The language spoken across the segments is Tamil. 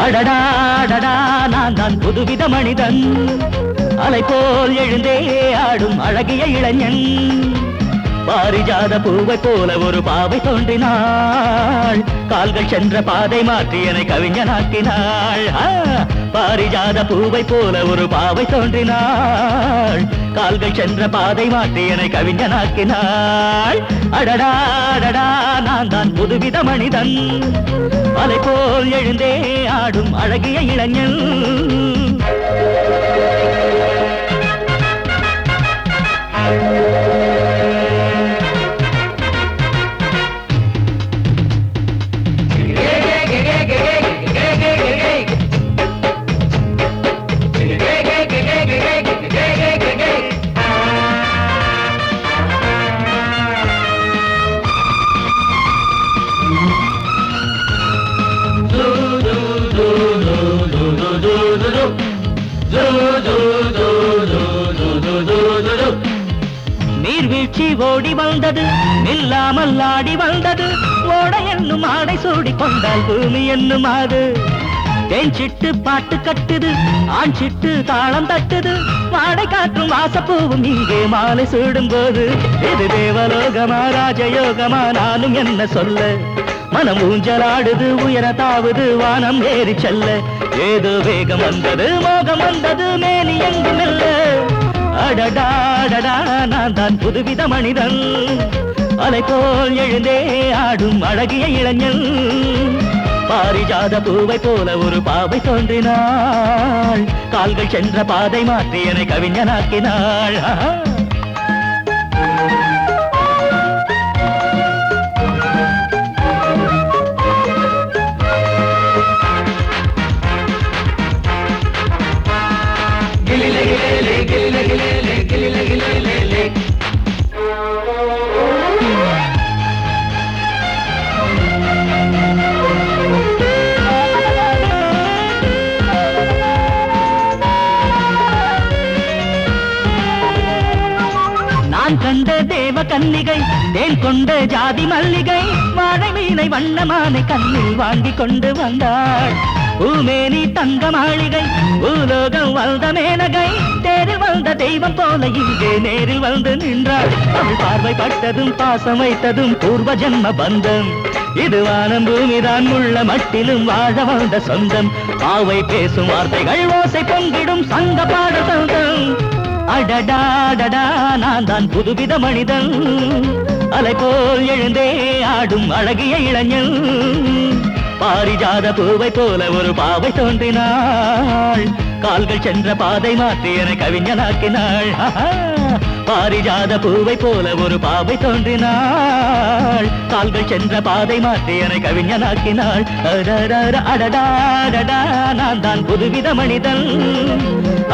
அடடா நான் தான் புதுவித மனிதன், அலை போல் எழுந்தே ஆடும் அழகிய இளைஞன். பாரிஜாத பூவை போல ஒரு பாவை தோன்றினாள், கால்கள் சென்ற பாதை மாற்றி என்னை கவிஞனாக்கினாள். பாரிஜாத பூவை போல ஒரு பாவை தோன்றினாள், கால்கள் சென்ற பாதை மாற்றி என்னை கவிஞனாக்கினாள். அடடா நான் தான் புதுவித மனிதன், அலை போல் எழுந்தே ஆடும் அழகிய இளைஞன். நீர்வீழ்ச்சி ஓடி வந்தது, நில்லாமல் ஆடி வந்தது, ஓட என்னும் ஆடை சூடி கொண்டால் பூமி என்னும் ஆடு. தேஞ்சிட்டு பாட்டு கட்டுது, ஆண் சிட்டு தாளம் தட்டுது, வாடை காற்றும் வாசப்பூவும் இங்கே மாலை சூடும் போது. இது தேவலோகமா ராஜயோகமா நானும் என்ன சொல்ல, மனம் ஊஞ்சலாடுது உயர தாவுது வானம் ஏறி செல்ல. ஏதோ வேகம் வந்தது மோகம் வந்தது மேனி எங்கும் மெல்ல. அடடா நான் தான் புதுவித மனிதன், அலை போல் எழுந்தே ஆடும் அழகிய இளைஞன். பாரிஜாத பூவை போல ஒரு பாவை தோன்றினாள், கால்கள் சென்ற பாதை மாற்றி என்னை கவிஞனாக்கினாள். நான் கண்ட தேவ கன்னிகை, தேன் கொண்ட ஜாதி மல்லிகை, வாழை மீனை வண்ணமானை கண்ணில் வாங்கி கொண்டு வந்தாள். பூமேனி தங்க மாளிகை, பூலோகம் வந்த மேனகை, தேரில் வந்த தெய்வம் போல இங்கே நேரில் வந்து நின்றாள். அவள் பார்வை பட்டதும் பாசம் வைத்ததும் பூர்வ ஜென்ம பந்தம். இது வானம் பூமிதான் உள்ள மட்டிலும் வாழ வந்த சொந்தம். பாவை பேசும் வார்த்தைகள் ஓசை பொங்கிடும் சங்க பாட சொந்தம். அடடா நான் தான் புதுவித மனிதன், அலை போல் எழுந்தே ஆடும் அழகிய இளைஞன். பாரிஜாத பூவை போல ஒரு பாவை தோன்றினாள், கால்கள் சென்ற பாதை மாற்றி என்னை கவிஞனாக்கினாள். பாரிஜாத பூவை போல ஒரு பாவை தோன்றினாள், கால்கள் சென்ற பாதை மாற்றி என்னை கவிஞனாக்கினாள். அடடா நான் தான் புதுவித மனிதன்,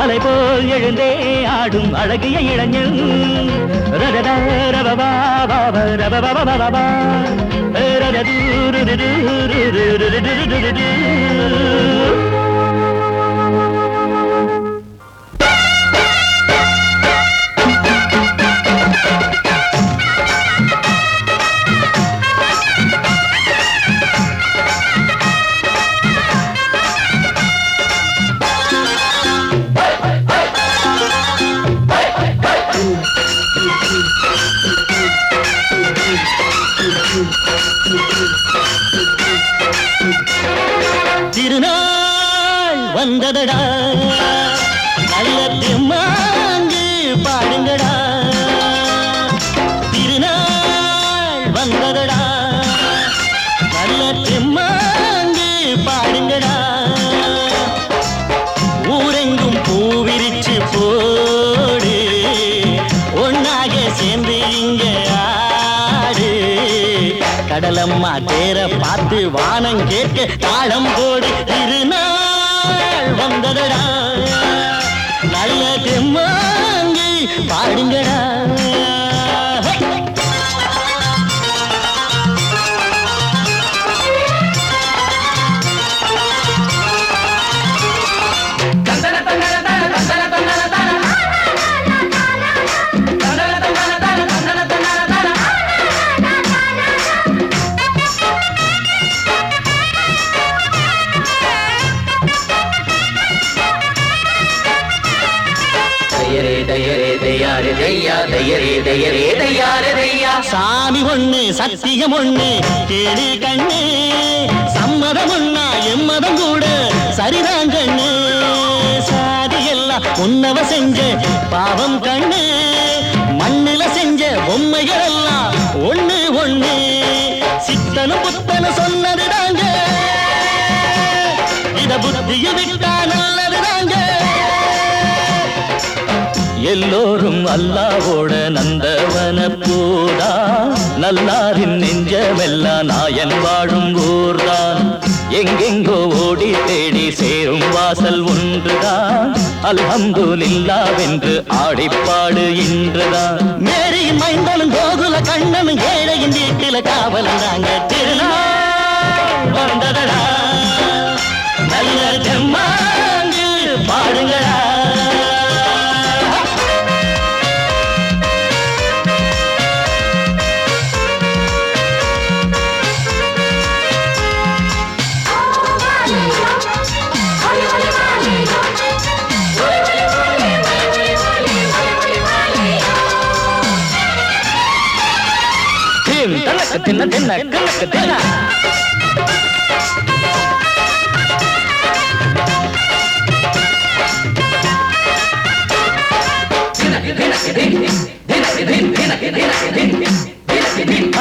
அலை போல் எழுந்தே ஆடும் அழகிய இளைஞன். திருநாள் வந்ததடா, நல்ல தெம்மாங்கு பாடுங்கடா. திருநாள் வந்ததடா, நல்ல தெம்மாங்கு பாடுங்கடா. ஊரெங்கும் பூவிரிச்சு போடு, ஒன்னாக சேர்ந்து இங்க ஆடு. கடலம்மா தேர பார்த்து வானம் கேட்க தாளம் போடு. திருநாள் வந்ததடா, நல்ல தெம்மாங்கி பாடுங்கடா. சாமி ஒண்ணு சத்தியம் ஒண்ணு கேடு கண்ணு சம்மதம் ஒண்ணா எம்மதம் கூட சரிதான் கண்ணு சாதி எல்லாம் உன்னவ செஞ்ச பாவம் கண்ணு மண்ணில செஞ்ச பொம்மைகள் எல்லாம் ஒண்ணு ஒண்ணு சித்தனும் புத்தனும் சொன்னதுதாங்க இத புத்திய விட்டா நல்லதுதாங்க எல்லோரும் அல்லாவோட நந்தவன பூதா நல்லாரின் நெஞ்சமெல்லாம் நாயன் வாழும் ஊர்தான் எங்கெங்கோ ஓடி தேடி சேரும் வாசல் ஒன்றுதான் அல்ஹம்துலில்லாஹ்வென்று ஆடிப்பாடு இன்றுதான் மேரி மைந்தனும் கோகுல கண்ணனும் ஏழையின் வீட்டில காவலந்தாங்க திருநாள் வந்ததடா நல்ல ஜம்மாங்கு பாடுங்களா தின்ன தின்ன கணக்கு தின்ன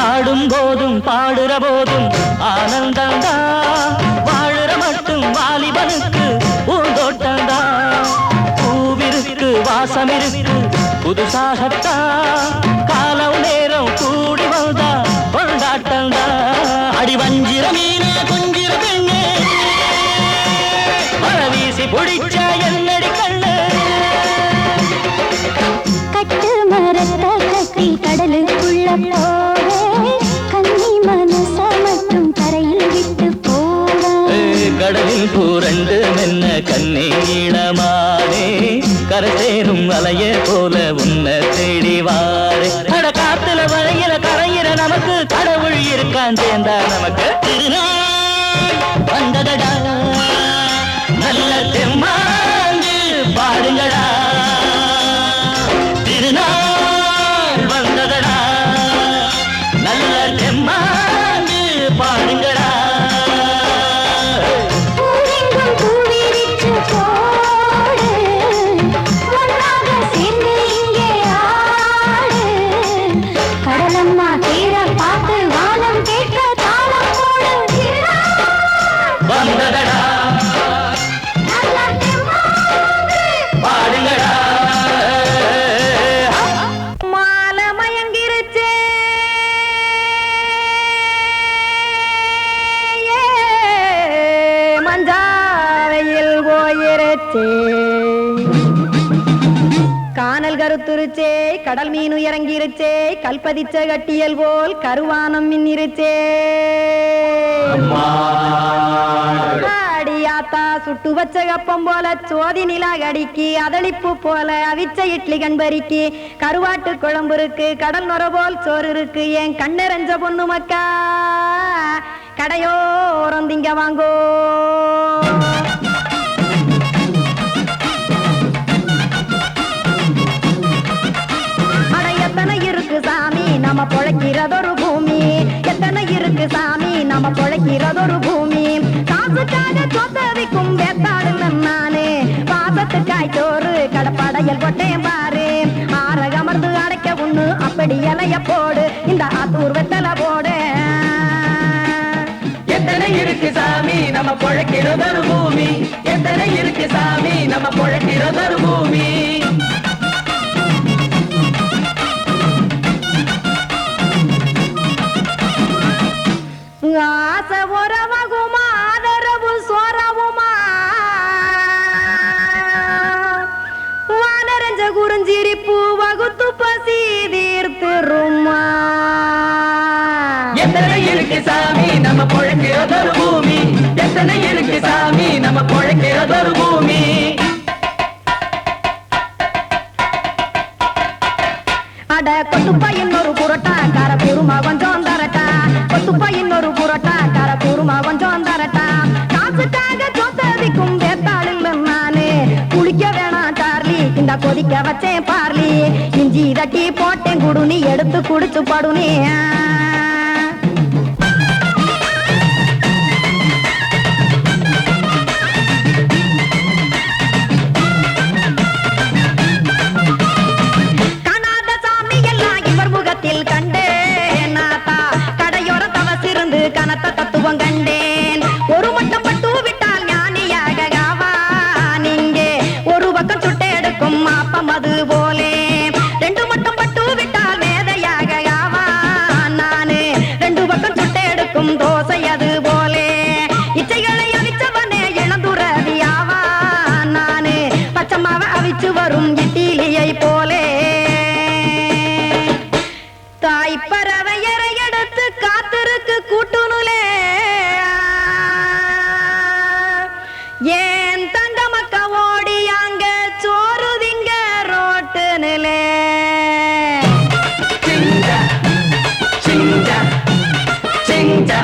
ஆடும் போதும் பாடுற போதும் ஆனந்தந்தா வாழுற மட்டும் வாலிபனுக்கு பூந்தோட்டந்தா பூவிருக்கு வாசம் இருக்கு புதுசாகத்தா காலம் நேரம் கூடி வந்தா கொண்டாட்டந்தா அடி வஞ்சிர மீன கொஞ்சிர பெண்ணு மழ வீசி பிடிச்ச என்னடி கண்ணு கட்டு மரத்த கட்டி கடலுக்குள்ள போவே கண்ணி மனச மட்டும் கரையில் விட்டு போவே கடலில் பூரண்டு மென்ன கண்ணே இளமானே கரை சேரும் அலைய போல உன்னை தேடி வாரே கட காத்துல வளையிற கரையிற நமக்கு கடவுள் இருக்கான் சேர்ந்தா நமக்கு திருநாள் வந்ததடா நல்ல தெம்மாங்கு பாடுங்கடா திருநாள் வந்ததடா நல்ல தெம்மாங்கு பாடுங்கடா கானல் கருத்துருச்சே கடல் மீன் இறங்கிருச்சே கல்பதிச்ச கட்டியல் போல் கருவானம் மின்னிருச்சே அடியாத்தா சுட்டு வச்ச கப்பம் போல சோதி நிலா கடிக்கு அதளிப்பு போல அவிச்ச இட்லி கண்பறிக்கு கருவாட்டு குழம்பு இருக்கு கடல் நொர போல் சோறு இருக்கு என் கண்ணெறஞ்ச பொண்ணு மக்கா கடையோரம் திங்க வாங்கோ எத்தனை இருக்கு சாமி நம்ம பொழைக்கிறதொரு பூமி எத்தனை இருக்கு சாமி நம்ம பொழைக்கிறதொரு பூமி காசுக்காக சொத்தவிக்கும் வேத்தாடு நானே பாசத்துக்காய் சோறு கடப்படையல் கொட்டேன் பாரு ஆரகமர்ந்து அடைக்க ஒண்ணு அப்படி இலைய போடு இந்த ஆத்தூர் வெத்தலை போடு எத்தனை இருக்கு சாமி நம்ம பொழைக்கிறதொரு பூமி எத்தனை இருக்கு சாமி நம்ம பொழைக்கிறதொரு பூமி ஆசை உறவகுமா ஆதரவு சோரவுமா வானரஞ்ச குறிஞ்சிரிப்பு வகுத்து பசி தீர்த்துருமா எத்தனை இருக்கு சாமி நம்ம பொழைக்கிறதொரு பூமி எத்தனை இருக்கு சாமி நம்ம பொழைக்கிறதொரு பூமி அட கொத்துப்பா இன்னொரு புரோட்டா கார குருமா கொஞ்சம் தரட்டா கொத்துப்பா இன்னொரு புரோட்டா கார குருமா கொஞ்சம் தரட்டா காசுக்காக சொத்ததிக்கும் வேத்தாளில் நானே குளிக்க வேணாம் சார்லி இந்த கொதிக்க வச்சேன் பார்லி இந்த இஞ்சி தட்டி போட்டேன் குடுனி எடுத்து குடிச்சு படுனி காணாத சாமி எல்லாம் இவர் முகத்தில் கண்டேன் நாத்தா கடையோர தவசிருந்து கனத்த தத்துவம் கண்டேன் ஒரு மட்டம் பட்டு விட்டால் ஞானியாக ஆவான் இங்கே ஒரு பக்கம் சுட்டை எடுக்கும் மாப்பம் அது போலே ரெண்டு மட்டம் பட்டு விட்டால் மேதையாக ஆவான் நானு ரெண்டு பக்கம் சுட்டை எடுக்கும் தோசை அது போலே இச்சைகளை அவிச்சவனே இளந்துறவி ஆவான் நானு பச்சமாவ அவிச்சு வரும் இட்டிலியை போலே தாய் பறவையரை எடுத்து காத்திருக்கு கூட்டுனுலே ஏன் தங்க மக்க ஓடி அங்க சோறுதிங்க ரோட்டு நிலே சிங்கா சிங்கா சிங்கா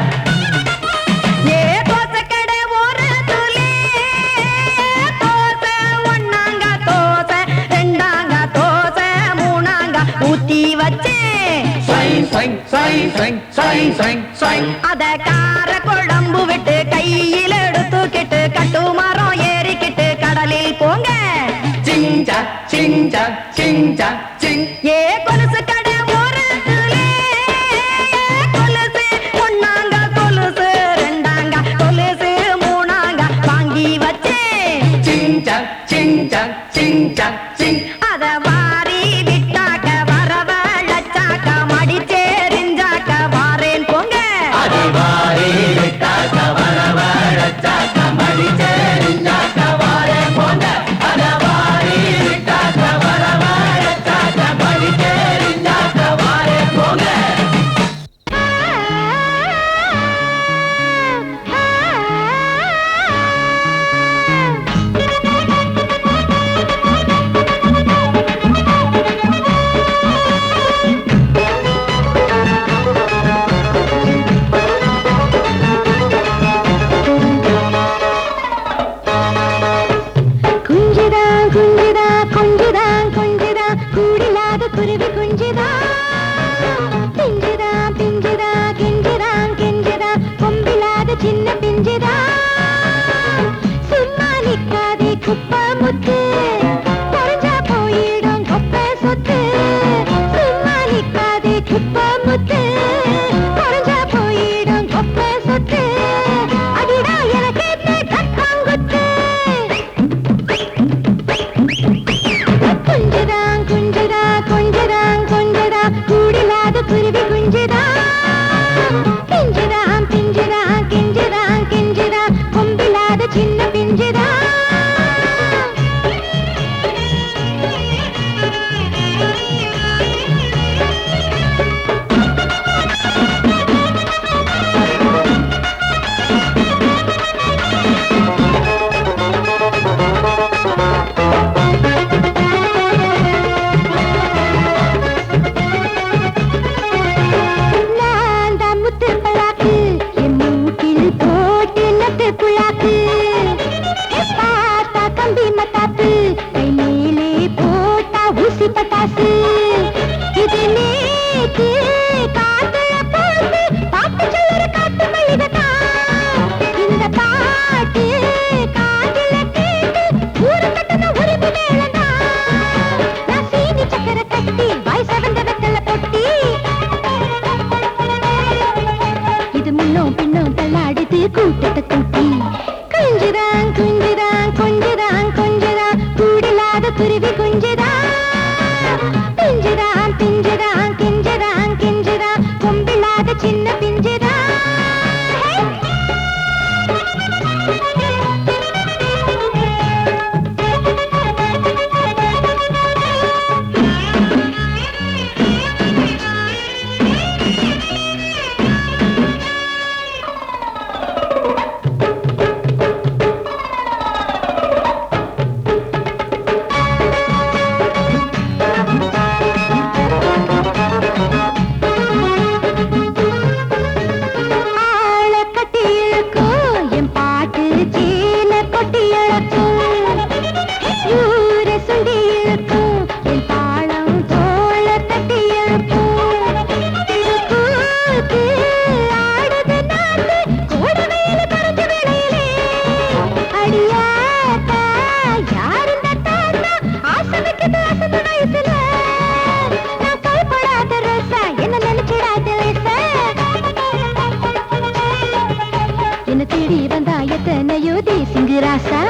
ஏ தோசை கடை ஓரத்துலே தோசை ஒன்னாங்க தோசை ரெண்டாங்க தோசை மூணாங்க ஊத்தி வச்சேன் அத கார குழம்பு விட்டு கையில் எடுத்துக்கிட்டு கட்டு மரம் ஏறிக்கிட்டு கடலில் போங்க சிங்கா சிங்கா சிங்கா சிங் ஏ கொலுசு கடை ஓரத்துலே கொலுசு ஒன்னாங்க கொலுசு ரெண்டாங்க கொலுசு மூணாங்க வாங்கி வச்சேன் சிங்கா சிங்கா சிங்கா சிங் அத வாரி விட்டாக்க வரவழைச்சாக்க மடிச்சேரிஞ்சாக்க வாரேன் போங்க அதிவாரி விட்டாக்க வரவழைச்சாக்க மடிச்சேரிஞ்சாக்க வாரே போங்க அதவாரி விட்டாக்க வரவழைச்சாக்க மடிச்சேரிஞ்சாக்க வாரே போங்க குஞ்சுதா குஞ்சுதா கொஞ்சுதா கொஞ்சுதா கூடில்லாத குருவி குஞ்சுதா பிஞ்சுதா பிஞ்சுதா கெஞ்சுதா கெஞ்சுதா கொம்பில்லாத சின்ன பிஞ்சுதா சும்மா நிக்காதே குப்பை முத்து குறைஞ்சா போயிடும் கொப்பை சொத்து சும்மா நிக்காதே குப்பை முத்து குறைஞ்சா போயிடும் கொப்பை சொத்து அடிடா எனக்கு என்ன கட்டாங்குத்து குஞ்சுதான் குஞ்சுதான் கொஞ்சுதான் கொஞ்சுதான் கூடில்லாத குருவி குஞ்சுதான் பிஞ்சுதான் பிஞ்சுதான் கெஞ்சுதான் கெஞ்சுதான் கொம்பில்லாத சின்ன பிஞ்சுதான் நான் தான் முத்து பல்லாக்கு என் மூக்கில் போட்டு நட்டு புழாக்கு பார்த்தா கம்பி மத்தாப்பு கை மேலே போட்டா ஊசி பட்டாசு இது நேற்று காத்துல போட்டு பாட்டு சொல்லுற காட்டு மல்லிகைதான் இந்த பாட்டு காதுல கேட்டு ஊர கட்டண உரிமை மேலதான் நான் சீனி சக்கரை கட்டி வாய் சவந்த வெத்தல பொட்டி அயோத்தி சிங்குராசா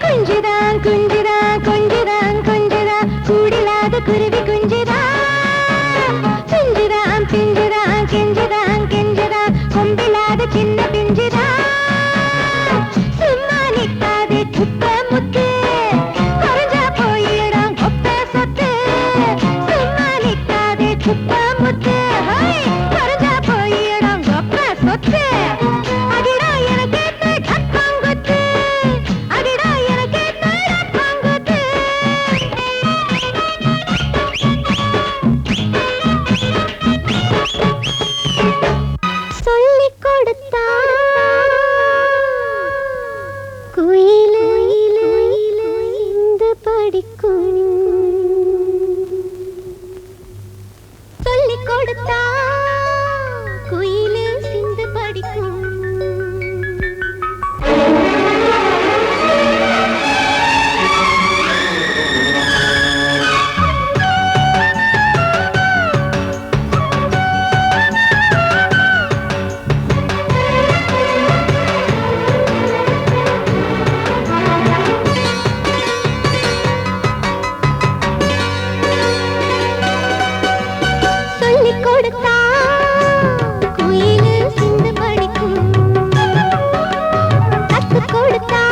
குஞ்சுதான் குஞ்சுதான் கொஞ்சுதான் கொஞ்சுதான் கூடிலாத குருவி குஞ்சுதான் பிஞ்சுதான் பிஞ்சுதான் கெஞ்சுதான் கெஞ்சுதான் கொம்பிலாத சின்ன பிஞ்சுதான் சும்மா நிற்காது குப்ப முத்து குறைஞ்சா போயிடும் கொப்ப சொத்து சும்மா நிற்காது குப்ப முத்து குறைஞ்சா போயிடும் கொப்ப சொத்து அடிடா எனக்கு கப்பாங்குத்து அடிடா எனக்கு கப்பாங்குத்து சொல்லிக் கொடுத்தா குயிலு இந்த படிக்கும் சொல்லிக் கொடுத்தா குயிலு சிந்து படிக்கும் சொல்லிக் கொடுத்தா குயிலு சிந்து படிக்கும் கத்துக் கொடுத்தா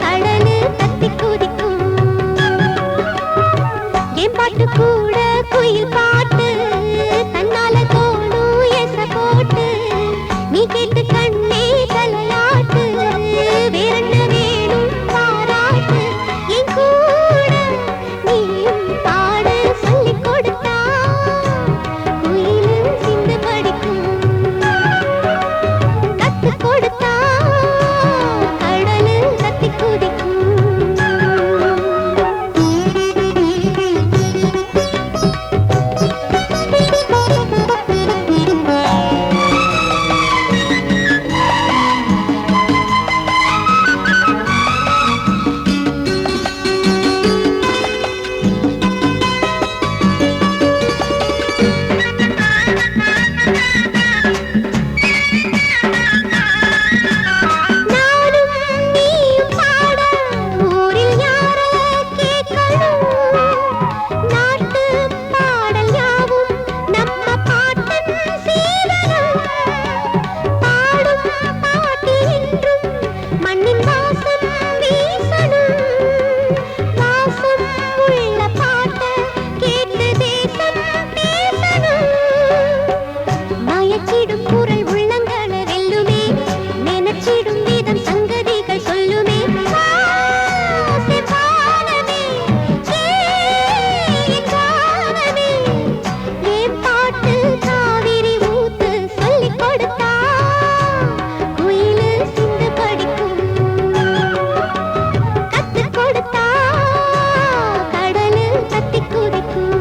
கடலு கத்தி குதிக்கும் என் பாட்டு கூட குயில் பாட்டு தன்னால தோணும் எச போட்டு நீ கேட்டு கண்ணே தலையாட்டு வேறென்ன வேணும் பாராட்டு என் கூட நீயும் பாட சொல்லிக் கொடுத்தா குயிலு சிந்து படிக்கும் கத்துக் கொடுத்தா கடலு கத்தி குதிக்கும் நானும் நீயும் பாட ஊரில் யார கேட்கணும் நாட்டு பாடல் யாவும் நம்ம பாட்டன் சீதனம் பாடும் பாட்டில் என்றும் மண்ணின் வாசம் வீசணும் வாசம் உள்ள பாட்ட கேட்டு தேசம் பேசணும் மயக்கிடும் குரல் உள்ளங்களை வெல்லுமே நினைச்சிடும் விதம் சங்கதிகள் சொல்லுமே வானமே என் கானமே என் பாட்டு காவிரி ஊத்து சொல்லிக் கொடுத்தா குயிலு சிந்து படிக்கும் கத்துக் கொடுத்தா கடலு கத்தி குதிக்கும்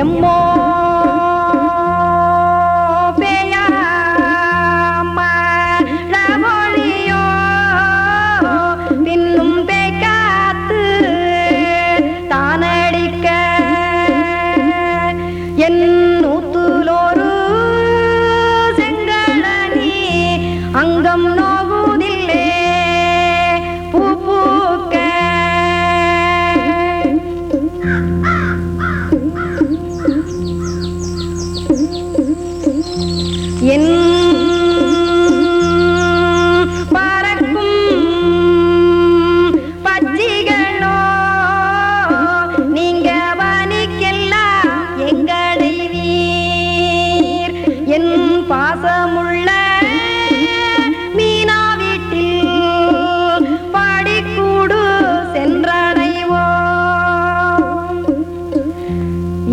எம்மோ பேயாமா ரமொழியோ பின்னும் பேக்காத்து தானடிக்க என் நூத்துலோரு செங்கடனி அங்கம் நோகுதில்லே பூ பூக்க என் பறக்கும் பச்சிகளோ நீங்க வனிக்கெல்லாம் எங்களை நீர் என் பாசமுள்ள மீனா வீட்டில் பாடிக்கூடு சென்றடைவோம்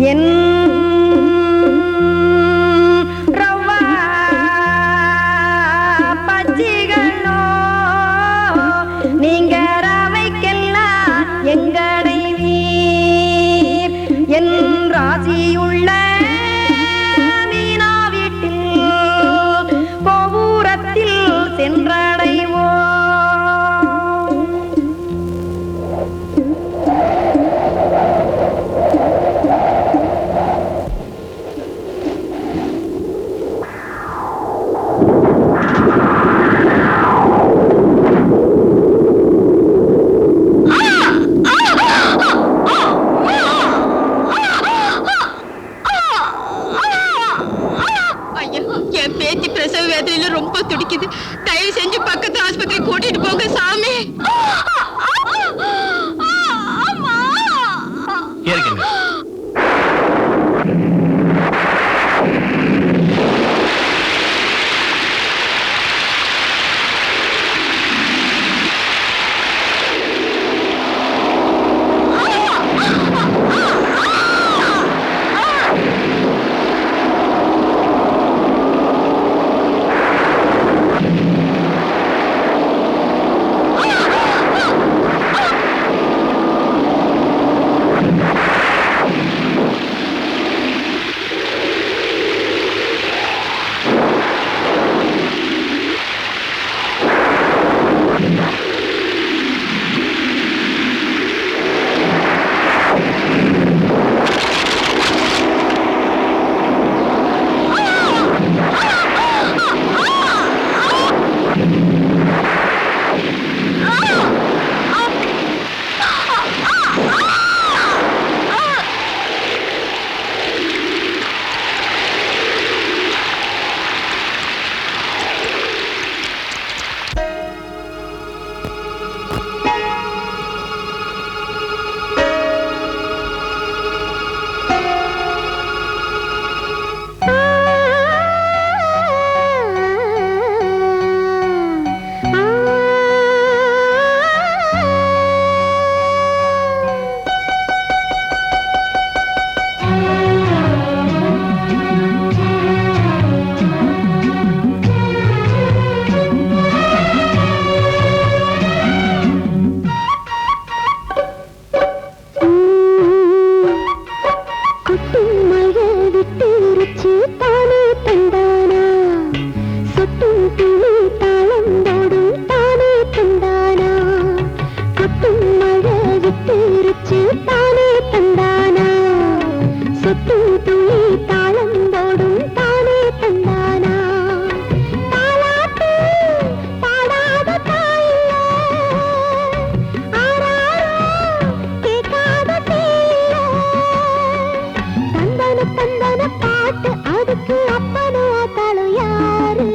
என் நீங்க ரவைக்கெல்லாம் எங்களை நீர் என் ராசியுள்ள மீனா வீட்டில் கோபுரத்தில் சென்றடைவோம் ரொம்ப துடிக்குது. தயவு செஞ்சு பக்கத்து ஆஸ்பத்திரி கூட்டிட்டு போங்க சாமி. பாட்டு அதுக்கு அப்பனோ தாளோ யாரு